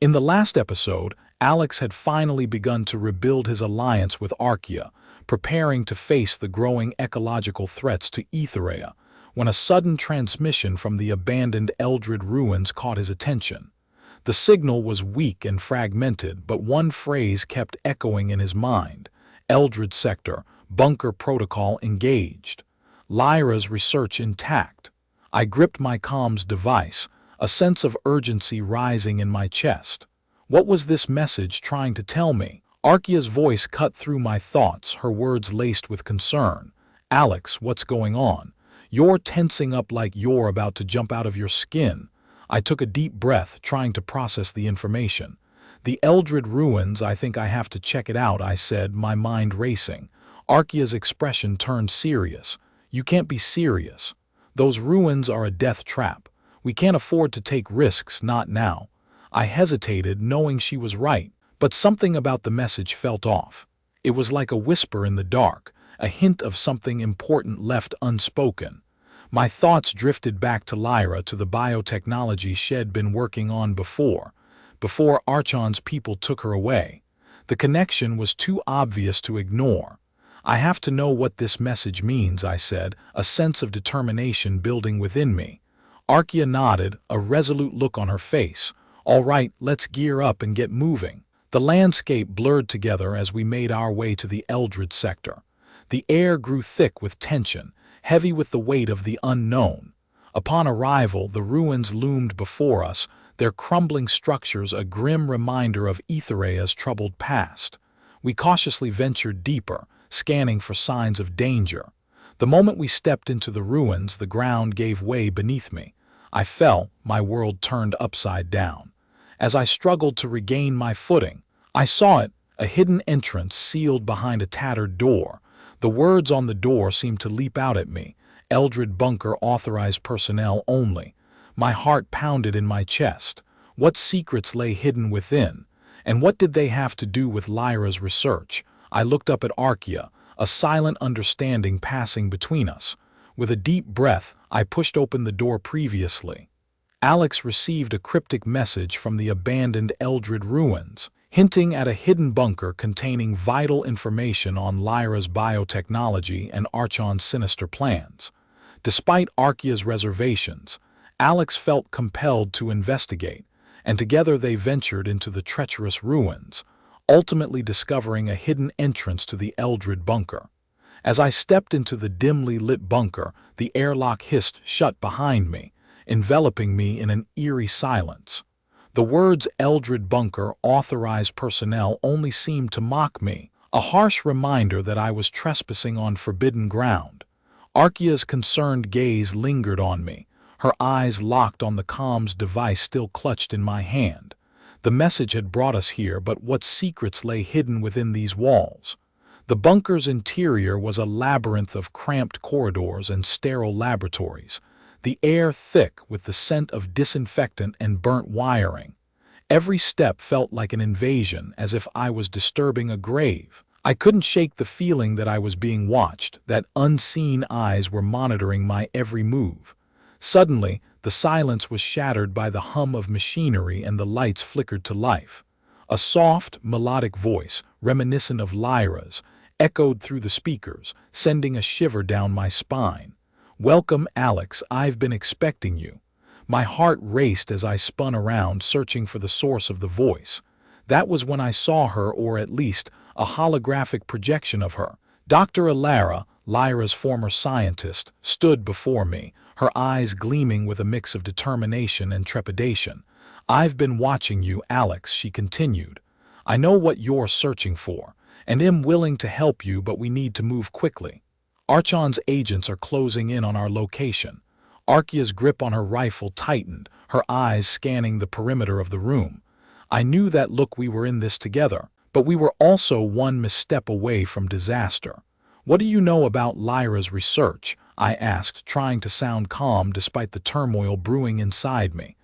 In the last episode, Alex had finally begun to rebuild his alliance with Archaea, preparing to face the growing ecological threats to Aethereia, when a sudden transmission from the abandoned Eldrid ruins caught his attention. The signal was weak and fragmented, but one phrase kept echoing in his mind: Eldrid sector, bunker protocol engaged. Lyra's research intact. I gripped my comms device, a sense of urgency rising in my chest. What was this message trying to tell me? Archaea's voice cut through my thoughts, her words laced with concern. Alex, what's going on? You're tensing up like you're about to jump out of your skin. I took a deep breath, trying to process the information. The Eldrid ruins, I think I have to check it out, I said, my mind racing. Archaea's expression turned serious. You can't be serious. Those ruins are a death trap. We can't afford to take risks, not now. I hesitated, knowing she was right, but something about the message felt off. It was like a whisper in the dark, a hint of something important left unspoken. My thoughts drifted back to Lyra, to the biotechnology she'd been working on before Archon's people took her away. The connection was too obvious to ignore. I have to know what this message means, I said, a sense of determination building within me. Archaea nodded, a resolute look on her face. All right, let's gear up and get moving. The landscape blurred together as we made our way to the Eldrid sector. The air grew thick with tension, heavy with the weight of the unknown. Upon arrival, the ruins loomed before us, their crumbling structures a grim reminder of Aethereia's troubled past. We cautiously ventured deeper, scanning for signs of danger. The moment we stepped into the ruins, the ground gave way beneath me. I fell, my world turned upside down. As I struggled to regain my footing, I saw it, a hidden entrance sealed behind a tattered door. The words on the door seemed to leap out at me: Eldrid bunker authorized personnel only. My heart pounded in my chest. What secrets lay hidden within? And what did they have to do with Lyra's research? I looked up at Archaea, a silent understanding passing between us. With a deep breath, I pushed open the door previously. Alex received a cryptic message from the abandoned Eldrid ruins, hinting at a hidden bunker containing vital information on Lyra's biotechnology and Archon's sinister plans. Despite Archaea's reservations, Alex felt compelled to investigate, and together they ventured into the treacherous ruins, ultimately discovering a hidden entrance to the Eldrid bunker. As I stepped into the dimly lit bunker, the airlock hissed shut behind me, enveloping me in an eerie silence. The words Eldrid bunker authorized personnel only seemed to mock me, a harsh reminder that I was trespassing on forbidden ground. Archaea's concerned gaze lingered on me, her eyes locked on the comms device still clutched in my hand. The message had brought us here, but what secrets lay hidden within these walls? The bunker's interior was a labyrinth of cramped corridors and sterile laboratories, the air thick with the scent of disinfectant and burnt wiring. Every step felt like an invasion, as if I was disturbing a grave. I couldn't shake the feeling that I was being watched, that unseen eyes were monitoring my every move. Suddenly, the silence was shattered by the hum of machinery and the lights flickered to life. A soft, melodic voice, reminiscent of Lyra's, echoed through the speakers, sending a shiver down my spine. "Welcome, Alex, I've been expecting you." My heart raced as I spun around, searching for the source of the voice. That was when I saw her, or at least a holographic projection of her. Dr. Lyra, Lyra's former scientist, stood before me, her eyes gleaming with a mix of determination and trepidation. "I've been watching you, Alex," she continued. "I know what you're searching for, and am willing to help you, but we need to move quickly. Archon's agents are closing in on our location." Archaea's grip on her rifle tightened, her eyes scanning the perimeter of the room. I knew that look: we were in this together, but we were also one misstep away from disaster. "What do you know about Lyra's research?" I asked, trying to sound calm despite the turmoil brewing inside me.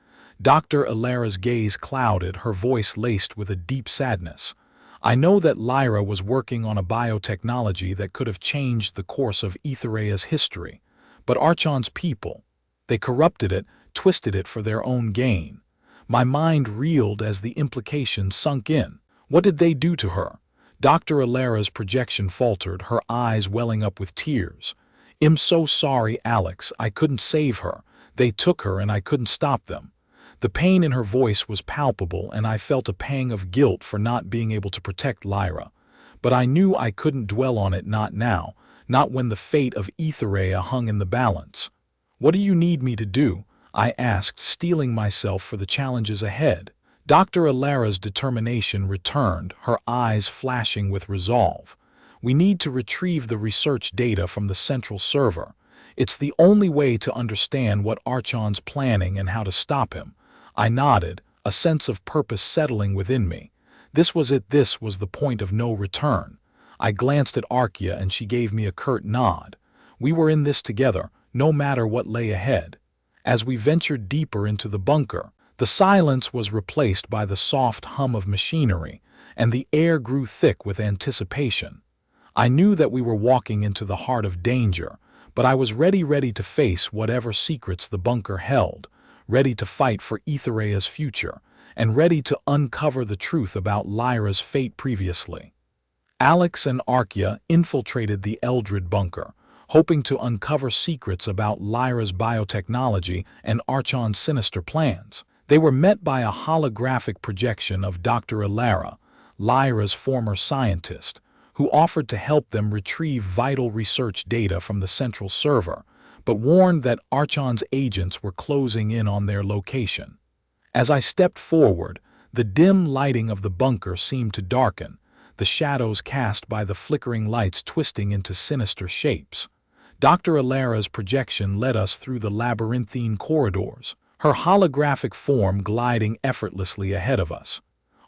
Dr. Lyra's gaze clouded, her voice laced with a deep sadness. "I know that Lyra was working on a biotechnology that could have changed the course of Aethereia's history. But Archon's people, they corrupted it, twisted it for their own gain. My mind reeled as the implications sunk in. What did they do to her? Dr. Aethereia's projection faltered, her eyes welling up with tears. "I'm so sorry, Alex. I couldn't save her. They took her and I couldn't stop them." The pain in her voice was palpable, and I felt a pang of guilt for not being able to protect Lyra. But I knew I couldn't dwell on it, not now, not when the fate of Aethereia hung in the balance. "What do you need me to do?" I asked, steeling myself for the challenges ahead. Dr. Aethereia's determination returned, her eyes flashing with resolve. "We need to retrieve the research data from the central server. It's the only way to understand what Archon's planning and how to stop him." I nodded, a sense of purpose settling within me. This was it, this was the point of no return. I glanced at Archaea and she gave me a curt nod. We were in this together, no matter what lay ahead. As we ventured deeper into the bunker, the silence was replaced by the soft hum of machinery, and the air grew thick with anticipation. I knew that we were walking into the heart of danger, but I was ready to face whatever secrets the bunker held, ready to fight for Aethereia's future, and ready to uncover the truth about Lyra's fate previously. Alex and Archaea infiltrated the Eldrid bunker, hoping to uncover secrets about Lyra's biotechnology and Archon's sinister plans. They were met by a holographic projection of Dr. Lyra, Lyra's former scientist, who offered to help them retrieve vital research data from the central server, but warned that Archon's agents were closing in on their location. As I stepped forward, the dim lighting of the bunker seemed to darken, the shadows cast by the flickering lights twisting into sinister shapes. Dr. Aethereia's projection led us through the labyrinthine corridors, her holographic form gliding effortlessly ahead of us.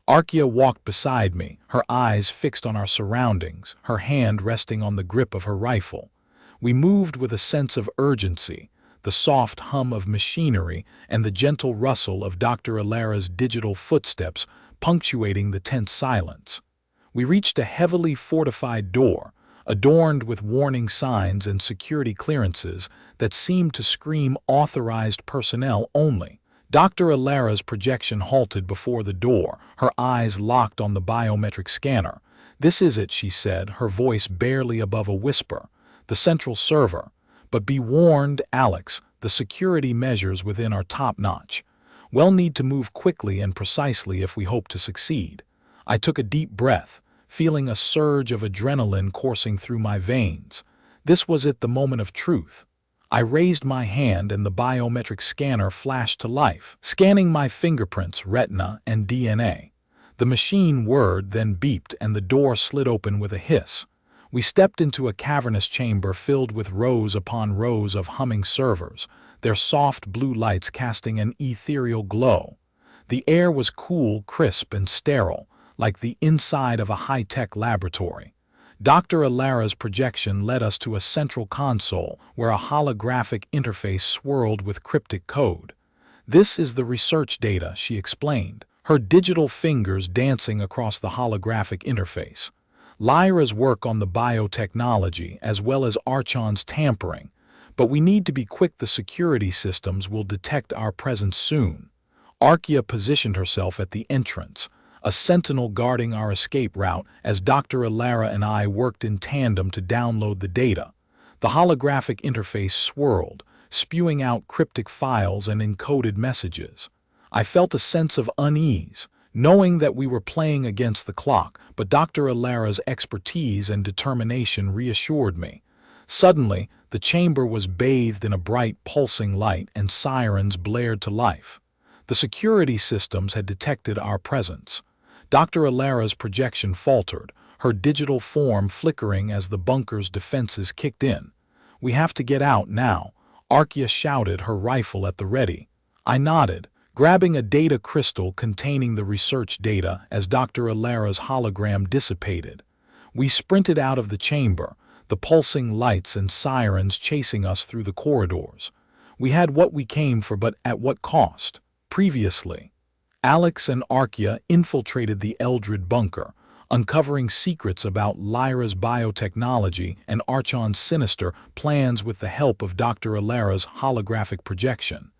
Archaea walked beside me, her eyes fixed on our surroundings, her hand resting on the grip of her rifle. We moved with a sense of urgency, the soft hum of machinery and the gentle rustle of Dr. Aethereia's digital footsteps punctuating the tense silence. We reached a heavily fortified door, adorned with warning signs and security clearances that seemed to scream authorized personnel only. Dr. Aethereia's projection halted before the door, her eyes locked on the biometric scanner. "This is it," she said, her voice barely above a whisper. "The central server. But be warned, Alex, the security measures within are top-notch. We'll need to move quickly and precisely if we hope to succeed." I took a deep breath, feeling a surge of adrenaline coursing through my veins. This was it, the moment of truth. I raised my hand and the biometric scanner flashed to life, scanning my fingerprints, retina, and DNA. The machine whirred, then beeped, and the door slid open with a hiss. We stepped into a cavernous chamber filled with rows upon rows of humming servers, their soft blue lights casting an ethereal glow. The air was cool, crisp, and sterile, like the inside of a high-tech laboratory. Dr. Aethereia's projection led us to a central console where a holographic interface swirled with cryptic code. "This is the research data," she explained, her digital fingers dancing across the holographic interface. "Lyra's work on the biotechnology as well as Archon's tampering, but we need to be quick. The security systems will detect our presence soon." Archaea positioned herself at the entrance, a sentinel guarding our escape route as Dr. Aethereia and I worked in tandem to download the data. The holographic interface swirled, spewing out cryptic files and encoded messages. I felt a sense of unease, knowing that we were playing against the clock, but Dr. Aethereia's expertise and determination reassured me. Suddenly, the chamber was bathed in a bright, pulsing light and sirens blared to life. The security systems had detected our presence. Dr. Aethereia's projection faltered, her digital form flickering as the bunker's defenses kicked in. "We have to get out now," Archaea shouted, her rifle at the ready. I nodded, grabbing a data crystal containing the research data as Dr. Aethereia's hologram dissipated. We sprinted out of the chamber, the pulsing lights and sirens chasing us through the corridors. We had what we came for, but at what cost? Previously, Alex and Archaea infiltrated the Eldrid bunker, uncovering secrets about Lyra's biotechnology and Archon's sinister plans with the help of Dr. Aethereia's holographic projection.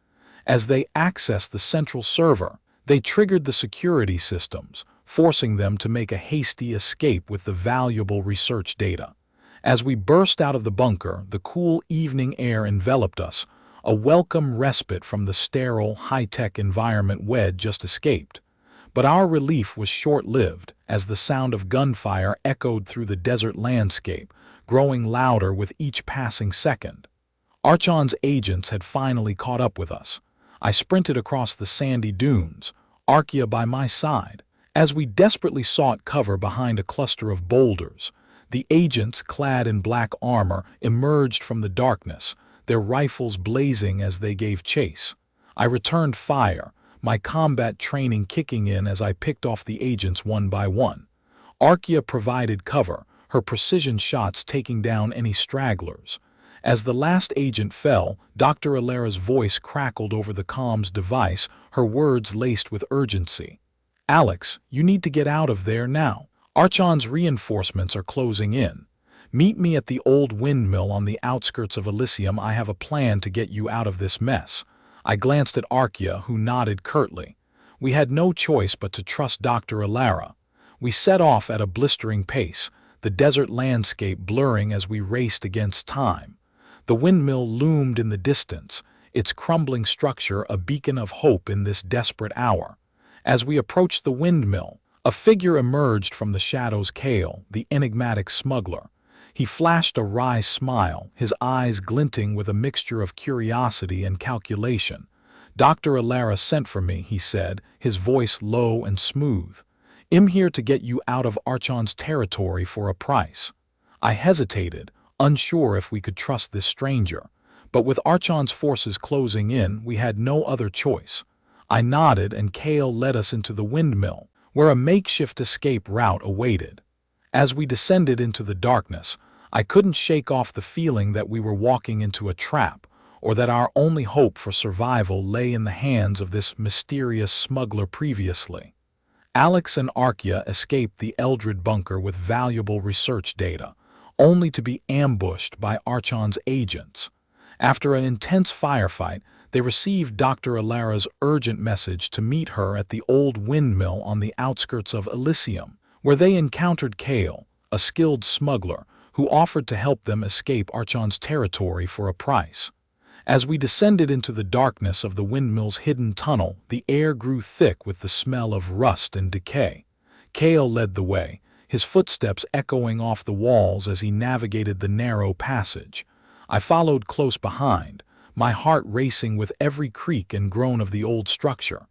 As they accessed the central server, They triggered the security systems, forcing them to make a hasty escape with the valuable research data. As we burst out of the bunker, the cool evening air enveloped us, a welcome respite from the sterile, high-tech environment we'd just escaped. But our relief was short-lived, as the sound of gunfire echoed through the desert landscape, growing louder with each passing second. Archon's agents had finally caught up with us. I sprinted across the sandy dunes, Archaea by my side. As we desperately sought cover behind a cluster of boulders, the agents, clad in black armor, emerged from the darkness, their rifles blazing as they gave chase. I returned fire, my combat training kicking in as I picked off the agents one by one. Archaea provided cover, her precision shots taking down any stragglers. As the last agent fell, Dr. Lyra's voice crackled over the comms device, her words laced with urgency. "Alex, you need to get out of there now. Archon's reinforcements are closing in. Meet me at the old windmill on the outskirts of Elysium. I have a plan to get you out of this mess." I glanced at Archaea, who nodded curtly. We had no choice but to trust Dr. Lyra. We set off at a blistering pace, the desert landscape blurring as we raced against time. The windmill loomed in the distance, its crumbling structure a beacon of hope in this desperate hour. As we approached the windmill, a figure emerged from the shadows. Kale, the enigmatic smuggler. He flashed a wry smile, his eyes glinting with a mixture of curiosity and calculation. "Dr. Lyra sent for me," he said, his voice low and smooth. "I'm here to get you out of Archon's territory for a price." I hesitated, unsure if we could trust this stranger. But with Archon's forces closing in, we had no other choice. I nodded and Kale led us into the windmill, where a makeshift escape route awaited. As we descended into the darkness, I couldn't shake off the feeling that we were walking into a trap, or that our only hope for survival lay in the hands of this mysterious smuggler. Previously, Alex and Archaea escaped the Eldrid bunker with valuable research data, only to be ambushed by Archon's agents. After an intense firefight, they received Dr. Lyra's urgent message to meet her at the old windmill on the outskirts of Elysium, where they encountered Kale, a skilled smuggler, who offered to help them escape Archon's territory for a price. As we descended into the darkness of the windmill's hidden tunnel, the air grew thick with the smell of rust and decay. Kale led the way, his footsteps echoing off the walls as he navigated the narrow passage. I followed close behind, my heart racing with every creak and groan of the old structure.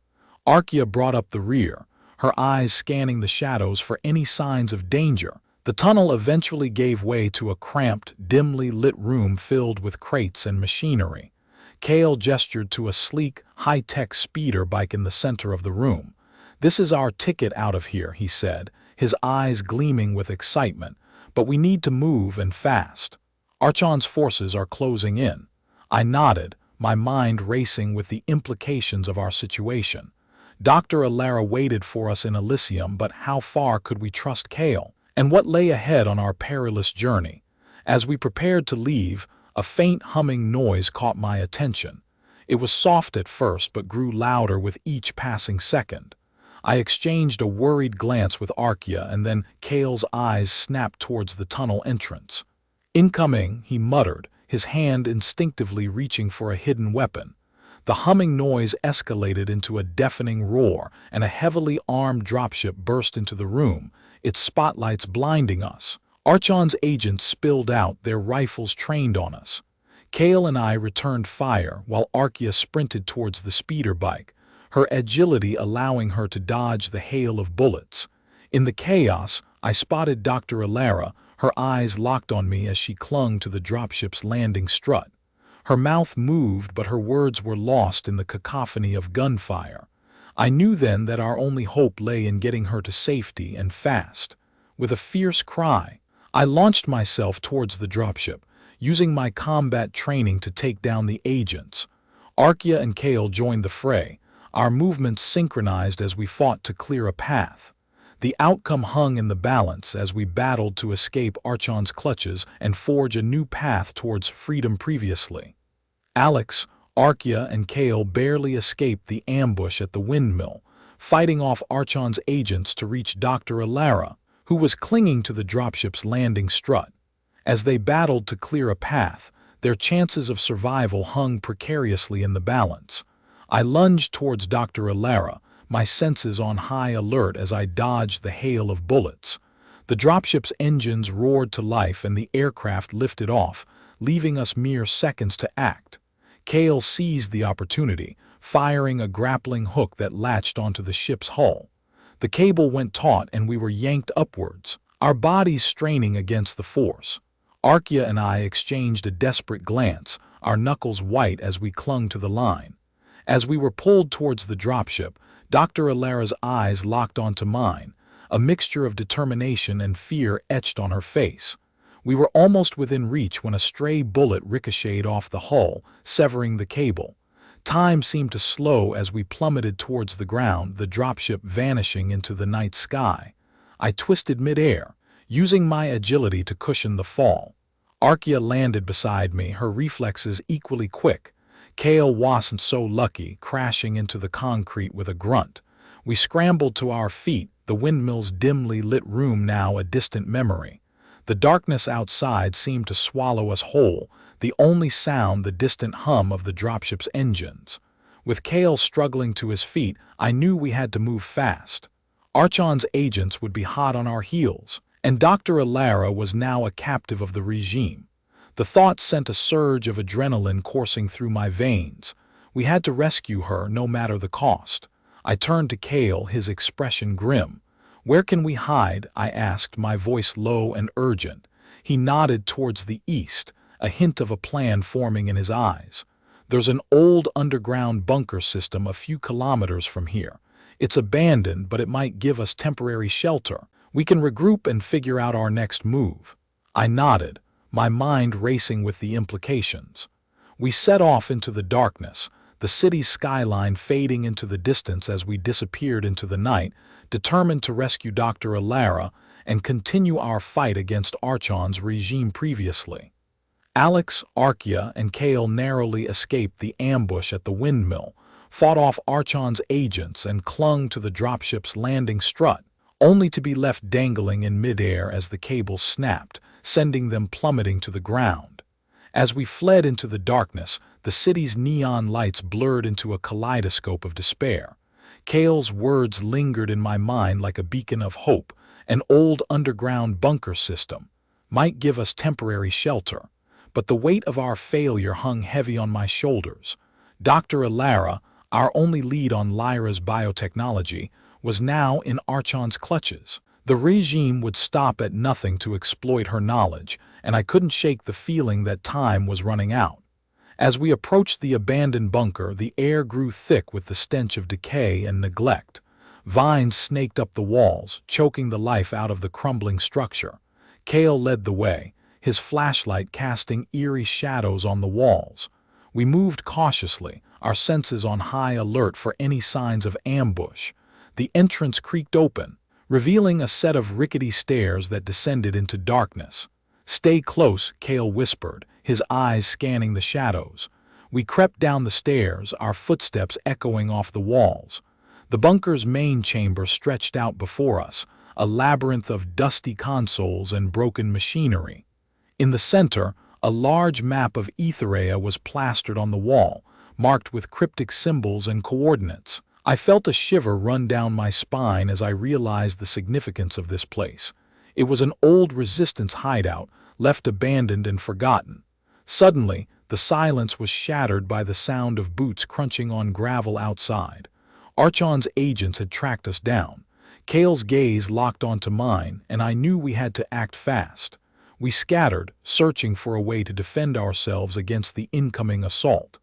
Archaea brought up the rear, her eyes scanning the shadows for any signs of danger. The tunnel eventually gave way to a cramped, dimly lit room filled with crates and machinery. Kale gestured to a sleek, high-tech speeder bike in the center of the room. "This is our ticket out of here," he said, his eyes gleaming with excitement. "But we need to move, and fast. Archon's forces are closing in." I nodded, my mind racing with the implications of our situation. Dr. Lyra waited for us in Elysium, but how far could we trust Kale? And what lay ahead on our perilous journey? As we prepared to leave, a faint humming noise caught my attention. It was soft at first, but grew louder with each passing second. I exchanged a worried glance with Archaea, and then Kale's eyes snapped towards the tunnel entrance. "Incoming," he muttered, his hand instinctively reaching for a hidden weapon. The humming noise escalated into a deafening roar, and a heavily armed dropship burst into the room, its spotlights blinding us. Archon's agents spilled out, their rifles trained on us. Kale and I returned fire, while Archaea sprinted towards the speeder bike, her agility allowing her to dodge the hail of bullets. In the chaos, I spotted Dr. Lyra, her eyes locked on me as she clung to the dropship's landing strut. Her mouth moved, but her words were lost in the cacophony of gunfire. I knew then that our only hope lay in getting her to safety, and fast. With a fierce cry, I launched myself towards the dropship, using my combat training to take down the agents. Archaea and Kale joined the fray, our movements synchronized as we fought to clear a path. The outcome hung in the balance as we battled to escape Archon's clutches and forge a new path towards freedom. Previously, Alex, Archaea, and Kale barely escaped the ambush at the windmill, fighting off Archon's agents to reach Dr. Lyra, who was clinging to the dropship's landing strut. As they battled to clear a path, their chances of survival hung precariously in the balance. I lunged towards Dr. Lyra, my senses on high alert as I dodged the hail of bullets. The dropship's engines roared to life and the aircraft lifted off, leaving us mere seconds to act. Kale seized the opportunity, firing a grappling hook that latched onto the ship's hull. The cable went taut and we were yanked upwards, our bodies straining against the force. Archia and I exchanged a desperate glance, our knuckles white as we clung to the line. As we were pulled towards the dropship, Dr. Lyra's eyes locked onto mine, a mixture of determination and fear etched on her face. We were almost within reach when a stray bullet ricocheted off the hull, severing the cable. Time seemed to slow as we plummeted towards the ground, the dropship vanishing into the night sky. I twisted midair, using my agility to cushion the fall. Archia landed beside me, her reflexes equally quick. Kale wasn't so lucky, crashing into the concrete with a grunt. We scrambled to our feet, the windmill's dimly lit room now a distant memory. The darkness outside seemed to swallow us whole, the only sound the distant hum of the dropship's engines. With Kale struggling to his feet, I knew we had to move fast. Archon's agents would be hot on our heels, and Dr. Lyra was now a captive of the regime. The thought sent a surge of adrenaline coursing through my veins. We had to rescue her, no matter the cost. I turned to Kale, his expression grim. "Where can we hide?" I asked, my voice low and urgent. He nodded towards the east, a hint of a plan forming in his eyes. "There's an old underground bunker system a few kilometers from here. It's abandoned, but it might give us temporary shelter. We can regroup and figure out our next move." I nodded, my mind racing with the implications. We set off into the darkness, the city's skyline fading into the distance as we disappeared into the night, determined to rescue Dr. Lyra and continue our fight against Archon's regime previously. Alex, Archia, and Kale narrowly escaped the ambush at the windmill, fought off Archon's agents and clung to the dropship's landing strut, only to be left dangling in midair as the cable snapped, sending them plummeting to the ground. As we fled into the darkness, the city's neon lights blurred into a kaleidoscope of despair. Kale's words lingered in my mind like a beacon of hope. An old underground bunker system might give us temporary shelter, but the weight of our failure hung heavy on my shoulders. Dr. Lyra, our only lead on Lyra's biotechnology, was now in Archon's clutches. The regime would stop at nothing to exploit her knowledge, and I couldn't shake the feeling that time was running out. As we approached the abandoned bunker, the air grew thick with the stench of decay and neglect. Vines snaked up the walls, choking the life out of the crumbling structure. Kale led the way, his flashlight casting eerie shadows on the walls. We moved cautiously, our senses on high alert for any signs of ambush. The entrance creaked open, revealing a set of rickety stairs that descended into darkness. "Stay close," Kale whispered, his eyes scanning the shadows. We crept down the stairs, our footsteps echoing off the walls. The bunker's main chamber stretched out before us, a labyrinth of dusty consoles and broken machinery. In the center, a large map of Aethereia was plastered on the wall, marked with cryptic symbols and coordinates. I felt a shiver run down my spine as I realized the significance of this place. It was an old resistance hideout, left abandoned and forgotten. Suddenly, the silence was shattered by the sound of boots crunching on gravel outside. Archon's agents had tracked us down. Kale's gaze locked onto mine, and I knew we had to act fast. We scattered, searching for a way to defend ourselves against the incoming assault.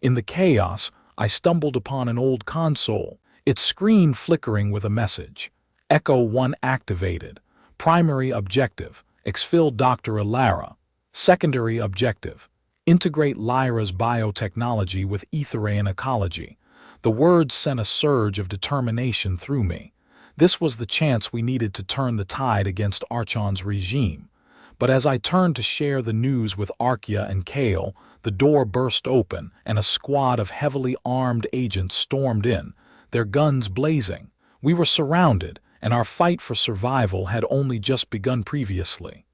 In the chaos, I stumbled upon an old console, its screen flickering with a message. Echo 1 activated. Primary objective, exfil Dr. Lyra. Secondary objective, integrate Lyra's biotechnology with Aethereian ecology. The words sent a surge of determination through me. This was the chance we needed to turn the tide against Archon's regime. But as I turned to share the news with Archia and Kale, the door burst open and a squad of heavily armed agents stormed in, their guns blazing. We were surrounded, and our fight for survival had only just begun previously.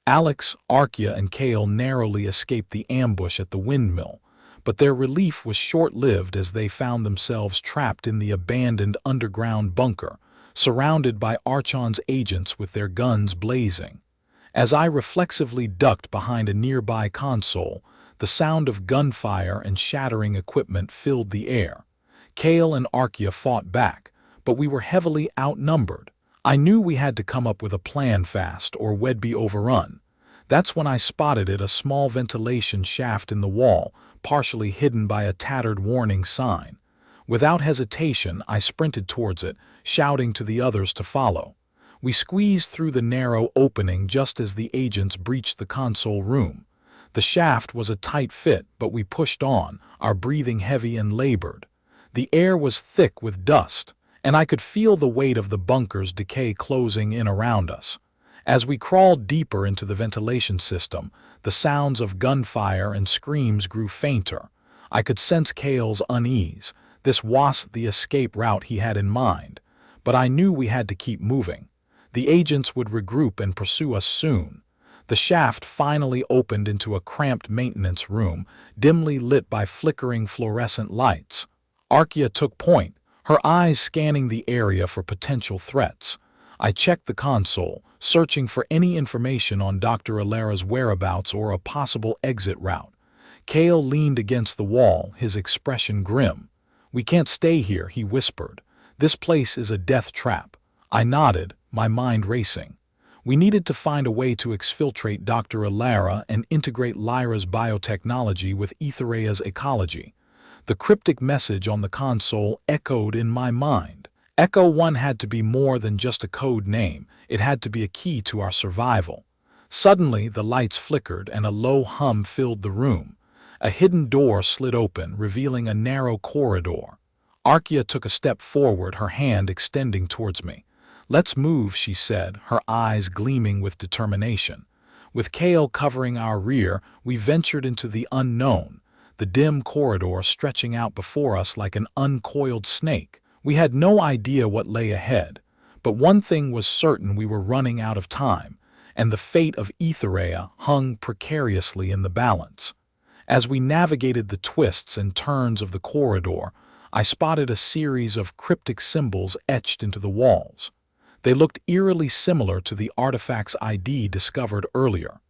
Alex, Archia, and Kale narrowly escaped the ambush at the windmill, but their relief was short-lived as they found themselves trapped in the abandoned underground bunker, surrounded by Archon's agents with their guns blazing. As I reflexively ducked behind a nearby console, the sound of gunfire and shattering equipment filled the air. Kale and Archia fought back, but we were heavily outnumbered. I knew we had to come up with a plan fast or we'd be overrun. That's when I spotted a small ventilation shaft in the wall, partially hidden by a tattered warning sign. Without hesitation, I sprinted towards it, shouting to the others to follow. We squeezed through the narrow opening just as the agents breached the console room. The shaft was a tight fit, but we pushed on, our breathing heavy and labored. The air was thick with dust, and I could feel the weight of the bunker's decay closing in around us. As we crawled deeper into the ventilation system, the sounds of gunfire and screams grew fainter. I could sense Kale's unease. This wasn't the escape route he had in mind, but I knew we had to keep moving. The agents would regroup and pursue us soon. The shaft finally opened into a cramped maintenance room, dimly lit by flickering fluorescent lights. Archia took point, her eyes scanning the area for potential threats. I checked the console, searching for any information on Dr. Lyra's whereabouts or a possible exit route. Kale leaned against the wall, his expression grim. "We can't stay here," he whispered. "This place is a death trap." I nodded, my mind racing. We needed to find a way to exfiltrate Dr. Lyra and integrate Lyra's biotechnology with Aethereia's ecology. The cryptic message on the console echoed in my mind. Echo 1 had to be more than just a code name. It had to be a key to our survival. Suddenly, the lights flickered and a low hum filled the room. A hidden door slid open, revealing a narrow corridor. Archia took a step forward, her hand extending towards me. "Let's move," she said, her eyes gleaming with determination. With Kale covering our rear, we ventured into the unknown, the dim corridor stretching out before us like an uncoiled snake. We had no idea what lay ahead, but one thing was certain: we were running out of time, and the fate of Aethereia hung precariously in the balance. As we navigated the twists and turns of the corridor, I spotted a series of cryptic symbols etched into the walls. They looked eerily similar to the artifact's ID discovered earlier.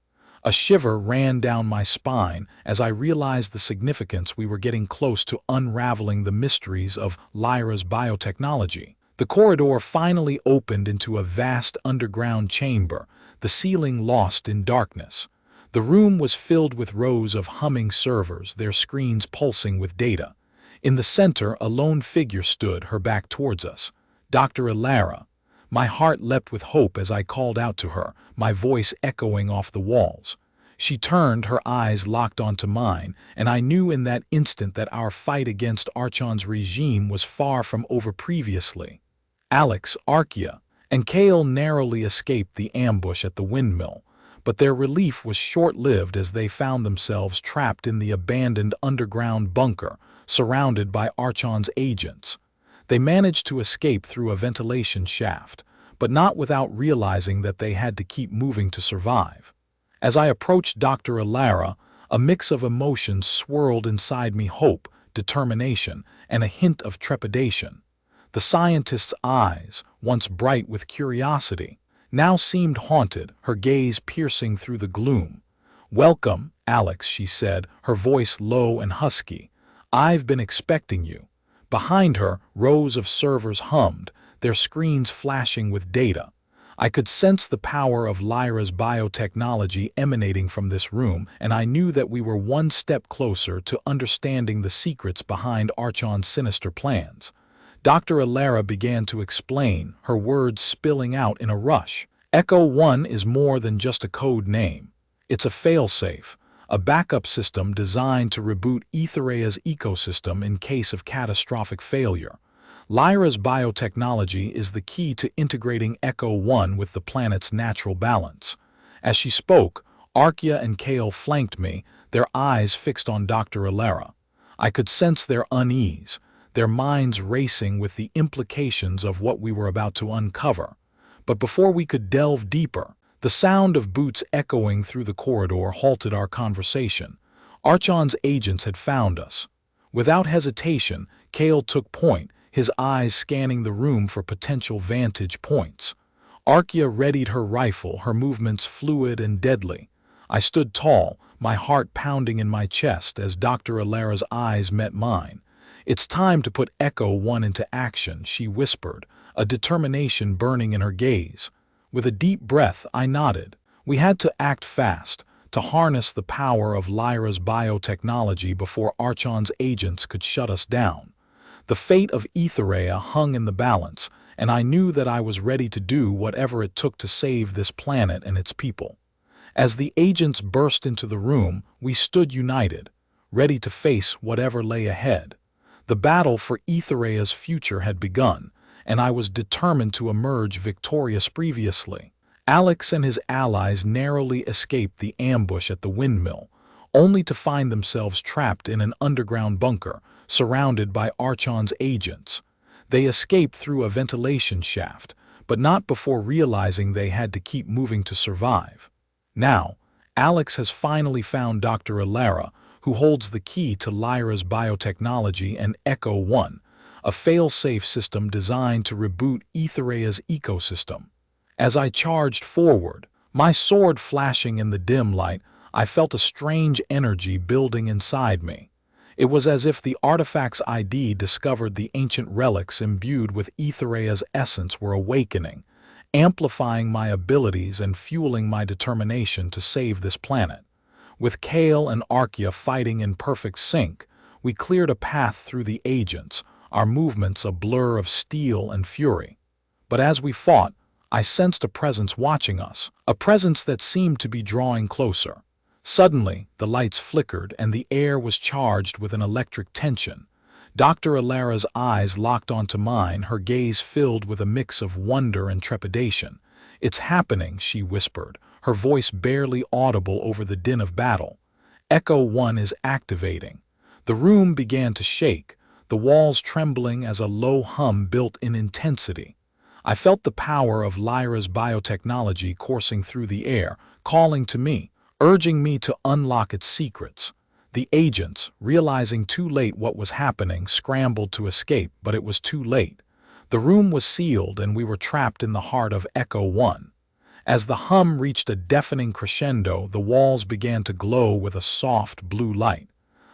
A shiver ran down my spine as I realized the significance. We were getting close to unraveling the mysteries of Lyra's biotechnology. The corridor finally opened into a vast underground chamber, the ceiling lost in darkness. The room was filled with rows of humming servers, their screens pulsing with data. In the center, a lone figure stood, her back towards us. Dr. Lyra. My heart leapt with hope as I called out to her, my voice echoing off the walls. She turned, her eyes locked onto mine, and I knew in that instant that our fight against Archon's regime was far from over. Previously, Alex, Archia, and Kale narrowly escaped the ambush at the windmill, but their relief was short-lived as they found themselves trapped in the abandoned underground bunker, surrounded by Archon's agents. They managed to escape through a ventilation shaft, but not without realizing that they had to keep moving to survive. As I approached Dr. Lyra, a mix of emotions swirled inside me: hope, determination, and a hint of trepidation. The scientist's eyes, once bright with curiosity, now seemed haunted, her gaze piercing through the gloom. "Welcome, Alex," she said, her voice low and husky. "I've been expecting you." Behind her, rows of servers hummed, their screens flashing with data. I could sense the power of Lyra's biotechnology emanating from this room, and I knew that we were one step closer to understanding the secrets behind Archon's sinister plans. Dr. Lyra began to explain, her words spilling out in a rush. "Echo 1 is more than just a code name. It's a failsafe, a backup system designed to reboot Aethereia's ecosystem in case of catastrophic failure. Lyra's biotechnology is the key to integrating Echo 1 with the planet's natural balance." As she spoke, Archia and Kale flanked me, their eyes fixed on Dr. Lyra. I could sense their unease. their minds racing with the implications of what we were about to uncover. But before we could delve deeper, the sound of boots echoing through the corridor halted our conversation. Archon's agents had found us. Without hesitation, Kale took point, his eyes scanning the room for potential vantage points. Archia readied her rifle, her movements fluid and deadly. I stood tall, my heart pounding in my chest as Dr. Alara's eyes met mine. "It's time to put Echo 1 into action," she whispered, a determination burning in her gaze. With a deep breath, I nodded. We had to act fast, to harness the power of Lyra's biotechnology before Archon's agents could shut us down. The fate of Aethereia hung in the balance, and I knew that I was ready to do whatever it took to save this planet and its people. As the agents burst into the room, we stood united, ready to face whatever lay ahead. The battle for Aethereia's future had begun, and I was determined to emerge victorious. Previously, Alex and his allies narrowly escaped the ambush at the windmill, only to find themselves trapped in an underground bunker, surrounded by Archon's agents. They escaped through a ventilation shaft, but not before realizing they had to keep moving to survive. Now, Alex has finally found Dr. Alara, who holds the key to Lyra's biotechnology and Echo 1, a fail-safe system designed to reboot Aethereia's ecosystem. As I charged forward, my sword flashing in the dim light, I felt a strange energy building inside me. It was as if the artifact's ID discovered the ancient relics imbued with Aethereia's essence were awakening, amplifying my abilities and fueling my determination to save this planet. With Kale and Archia fighting in perfect sync, we cleared a path through the agents, our movements a blur of steel and fury. But as we fought, I sensed a presence watching us, a presence that seemed to be drawing closer. Suddenly, the lights flickered and the air was charged with an electric tension. Dr. Alara's eyes locked onto mine, her gaze filled with a mix of wonder and trepidation. "It's happening," she whispered, her voice barely audible over the din of battle. "Echo 1 is activating." The room began to shake, the walls trembling as a low hum built in intensity. I felt the power of Lyra's biotechnology coursing through the air, calling to me, urging me to unlock its secrets. The agents, realizing too late what was happening, scrambled to escape, but it was too late. The room was sealed and we were trapped in the heart of Echo 1. As the hum reached a deafening crescendo, the walls began to glow with a soft blue light.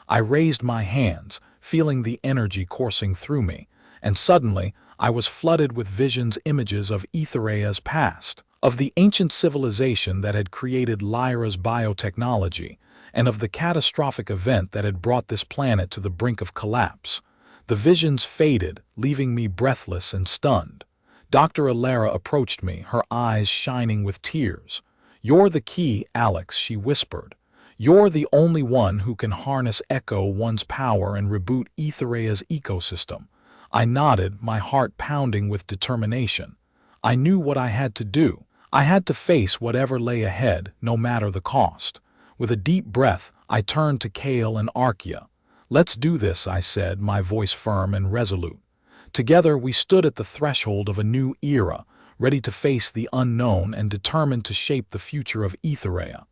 I raised my hands, feeling the energy coursing through me, and suddenly I was flooded with visions, images of Aethereia's past, of the ancient civilization that had created Lyra's biotechnology, and of the catastrophic event that had brought this planet to the brink of collapse. The visions faded, leaving me breathless and stunned. Dr. Alara approached me, her eyes shining with tears. "You're the key, Alex," she whispered. "You're the only one who can harness Echo 1's power and reboot Aethereia's ecosystem." I nodded, my heart pounding with determination. I knew what I had to do. I had to face whatever lay ahead, no matter the cost. With a deep breath, I turned to Kale and Archia. "Let's do this," I said, my voice firm and resolute. Together we stood at the threshold of a new era, ready to face the unknown and determined to shape the future of Aethereia.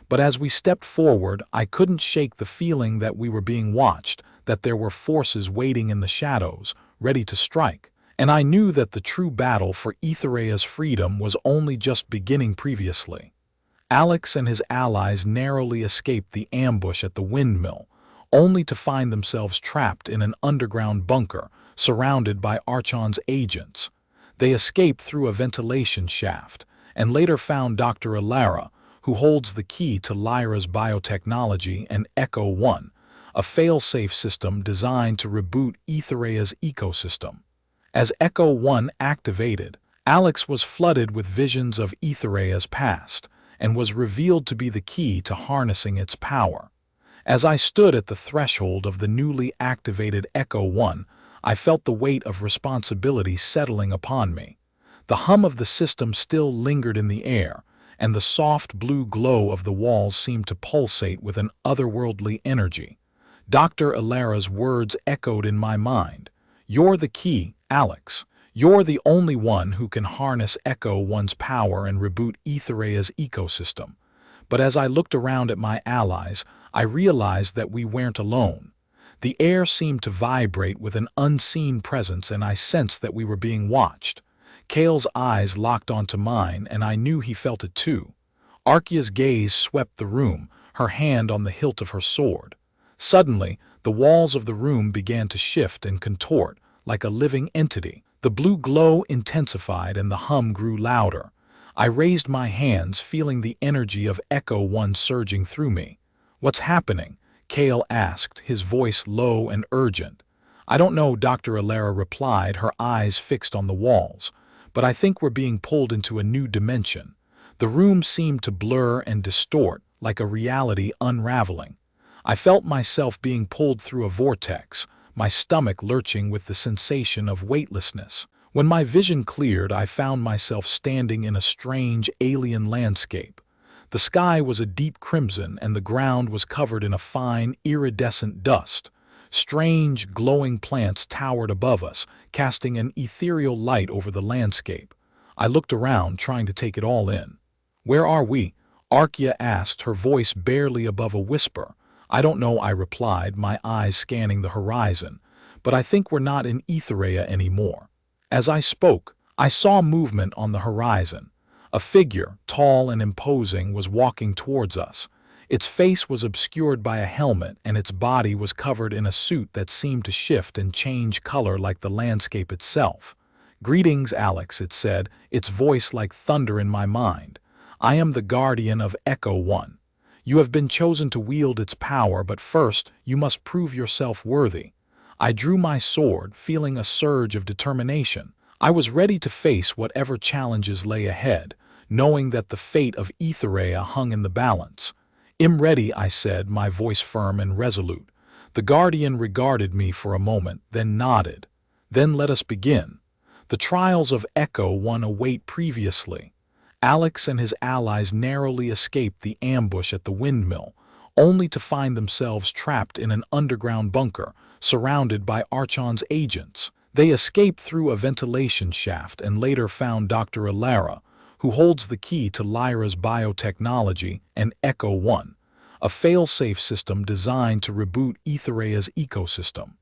But as we stepped forward, I couldn't shake the feeling that we were being watched, that there were forces waiting in the shadows, ready to strike. And I knew that the true battle for Aethereia's freedom was only just beginning. Previously, Alex and his allies narrowly escaped the ambush at the windmill, only to find themselves trapped in an underground bunker, surrounded by Archon's agents. They escaped through a ventilation shaft, and later found Dr. Alara, who holds the key to Lyra's biotechnology and Echo 1, a fail-safe system designed to reboot Aethereia's ecosystem. As Echo 1 activated, Alex was flooded with visions of Aethereia's past, and was revealed to be the key to harnessing its power. As I stood at the threshold of the newly activated Echo 1, I felt the weight of responsibility settling upon me. The hum of the system still lingered in the air, and the soft blue glow of the walls seemed to pulsate with an otherworldly energy. Dr. Alara's words echoed in my mind. "You're the key, Alex. You're the only one who can harness Echo One's power and reboot Aethereia's ecosystem." But as I looked around at my allies, I realized that we weren't alone. The air seemed to vibrate with an unseen presence, and I sensed that we were being watched. Kale's eyes locked onto mine, and I knew he felt it too. Archaea's gaze swept the room, her hand on the hilt of her sword. Suddenly, the walls of the room began to shift and contort, like a living entity. The blue glow intensified and the hum grew louder. I raised my hands, feeling the energy of Echo One surging through me. "What's happening?" Kale asked, his voice low and urgent. "I don't know," Dr. Lyra replied, her eyes fixed on the walls. "But I think we're being pulled into a new dimension." The room seemed to blur and distort, like a reality unraveling. I felt myself being pulled through a vortex, my stomach lurching with the sensation of weightlessness. When my vision cleared, I found myself standing in a strange alien landscape. The sky was a deep crimson, and the ground was covered in a fine, iridescent dust. Strange, glowing plants towered above us, casting an ethereal light over the landscape. I looked around, trying to take it all in. "Where are we?" Archaea asked, her voice barely above a whisper. "I don't know," I replied, my eyes scanning the horizon. "But I think we're not in Aethereia anymore." As I spoke, I saw movement on the horizon. A figure, tall and imposing, was walking towards us. Its face was obscured by a helmet, and its body was covered in a suit that seemed to shift and change color like the landscape itself. "Greetings, Alex," it said, its voice like thunder in my mind. "I am the guardian of Echo One. You have been chosen to wield its power, but first you must prove yourself worthy." I drew my sword, feeling a surge of determination. I was ready to face whatever challenges lay ahead, knowing that the fate of Aethereia hung in the balance. "I'm ready," I said, my voice firm and resolute. The guardian regarded me for a moment, then nodded. "Then let us begin. The trials of Echo One await previously." Alex and his allies narrowly escaped the ambush at the windmill, only to find themselves trapped in an underground bunker, surrounded by Archon's agents. They escaped through a ventilation shaft and later found Dr. Lyra, who holds the key to Lyra's biotechnology and Echo One, a fail-safe system designed to reboot Aethereia's ecosystem.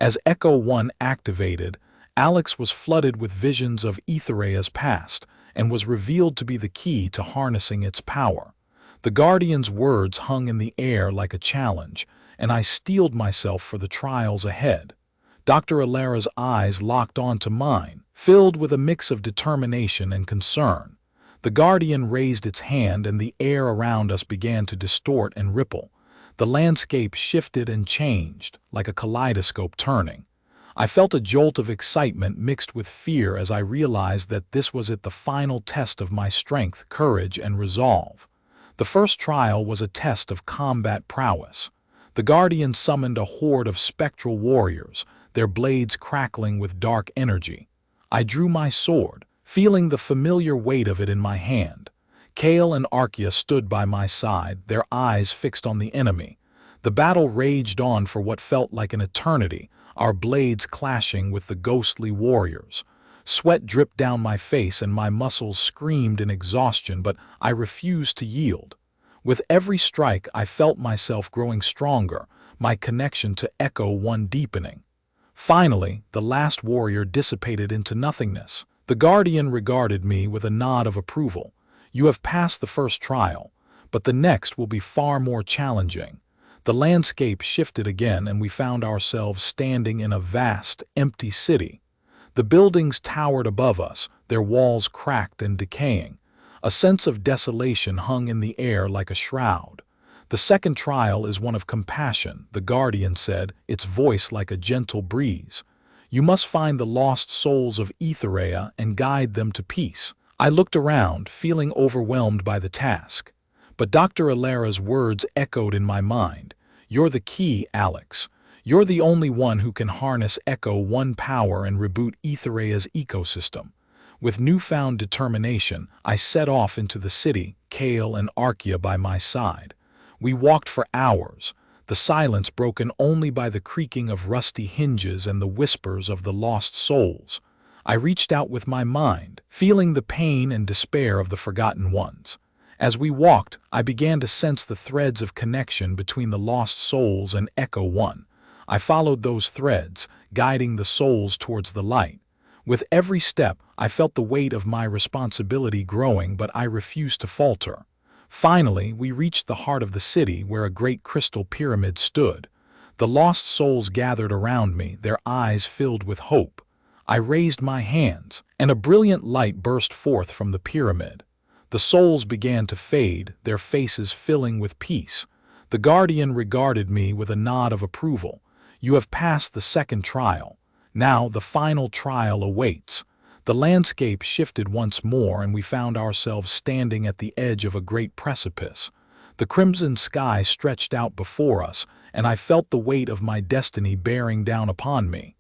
As Echo One activated, Alex was flooded with visions of Aethereia's past and was revealed to be the key to harnessing its power. The Guardian's words hung in the air like a challenge, and I steeled myself for the trials ahead. Dr. Lyra's eyes locked onto mine, filled with a mix of determination and concern. The Guardian raised its hand, and the air around us began to distort and ripple. The landscape shifted and changed, like a kaleidoscope turning. I felt a jolt of excitement mixed with fear as I realized that this was the final test of my strength, courage, and resolve. The first trial was a test of combat prowess. The Guardian summoned a horde of spectral warriors, their blades crackling with dark energy. I drew my sword, feeling the familiar weight of it in my hand. Kale and Archaea stood by my side, their eyes fixed on the enemy. The battle raged on for what felt like an eternity, our blades clashing with the ghostly warriors. Sweat dripped down my face and my muscles screamed in exhaustion, but I refused to yield. With every strike, I felt myself growing stronger, my connection to Echo One deepening. Finally, the last warrior dissipated into nothingness. The Guardian regarded me with a nod of approval. "You have passed the first trial, but the next will be far more challenging." The landscape shifted again, and we found ourselves standing in a vast, empty city. The buildings towered above us, their walls cracked and decaying. A sense of desolation hung in the air like a shroud. "The second trial is one of compassion," the Guardian said, its voice like a gentle breeze. "You must find the lost souls of Aethereia and guide them to peace." I looked around, feeling overwhelmed by the task. But Dr. Lyra's words echoed in my mind. "You're the key, Alex. You're the only one who can harness Echo One power and reboot Aethereia's ecosystem." With newfound determination, I set off into the city, Kale and Archaea by my side. We walked for hours. The the silence broken only by the creaking of rusty hinges and the whispers of the lost souls. I reached out with my mind, feeling the pain and despair of the forgotten ones. As we walked, I began to sense the threads of connection between the lost souls and Echo One. I followed those threads, guiding the souls towards the light. With every step, I felt the weight of my responsibility growing, but I refused to falter. Finally, we reached the heart of the city where a great crystal pyramid stood. The lost souls gathered around me, their eyes filled with hope. I raised my hands, and a brilliant light burst forth from the pyramid. The souls began to fade, their faces filling with peace. The guardian regarded me with a nod of approval. "You have passed the second trial. Now the final trial awaits." The landscape shifted once more, and we found ourselves standing at the edge of a great precipice. The crimson sky stretched out before us, and I felt the weight of my destiny bearing down upon me.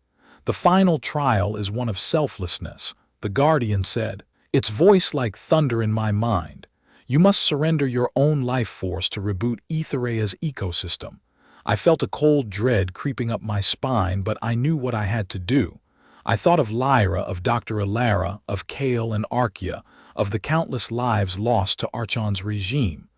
"The final trial is one of selflessness," the guardian said, its voice like thunder in my mind. "You must surrender your own life force to reboot Aethereia's ecosystem." I felt a cold dread creeping up my spine, but I knew what I had to do. I thought of Lyra, of Dr. Lyra, of Kale and Archia, of the countless lives lost to Archon's regime.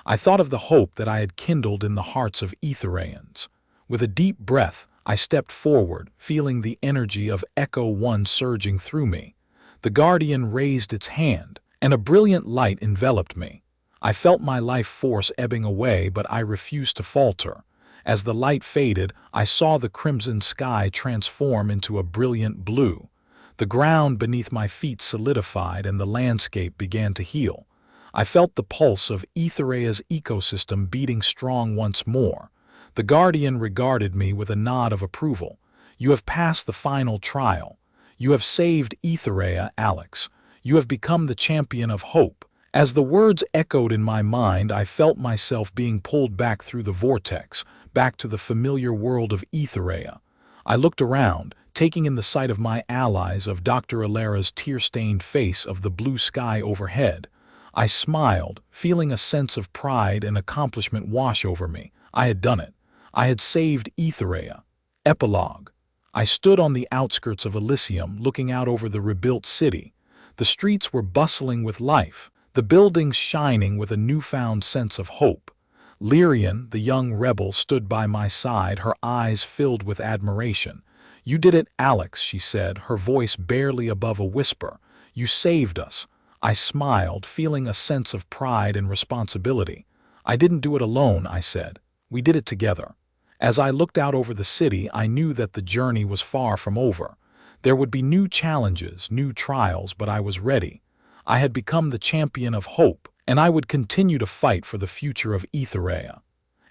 I thought of the hope that I had kindled in the hearts of Aethereians. With a deep breath, I stepped forward, feeling the energy of Echo One surging through me. The guardian raised its hand, and a brilliant light enveloped me. I felt my life force ebbing away, but I refused to falter. As the light faded, I saw the crimson sky transform into a brilliant blue. The ground beneath my feet solidified, and the landscape began to heal. I felt the pulse of Aethereia's ecosystem beating strong once more. The guardian regarded me with a nod of approval. "You have passed the final trial. You have saved Aethereia, Alex. You have become the champion of hope." As the words echoed in my mind, I felt myself being pulled back through the vortex, back to the familiar world of Aethereia. I looked around, taking in the sight of my allies, of Dr. Lyra's tear-stained face, of the blue sky overhead. I smiled, feeling a sense of pride and accomplishment wash over me. I had done it. I had saved Aethereia. Epilogue. I stood on the outskirts of Elysium, looking out over the rebuilt city. The streets were bustling with life, the buildings shining with a newfound sense of hope. Lyra, the young rebel, stood by my side, her eyes filled with admiration. "You did it, Alex," she said, her voice barely above a whisper. "You saved us." I smiled, feeling a sense of pride and responsibility. "I didn't do it alone," I said. "We did it together." As I looked out over the city, I knew that the journey was far from over. There would be new challenges, new trials, but I was ready. I had become the champion of hope, and I would continue to fight for the future of Aethereia.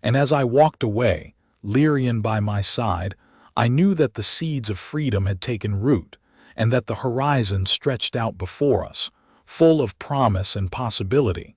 And as I walked away, Lyra by my side, I knew that the seeds of freedom had taken root, and that the horizon stretched out before us, full of promise and possibility.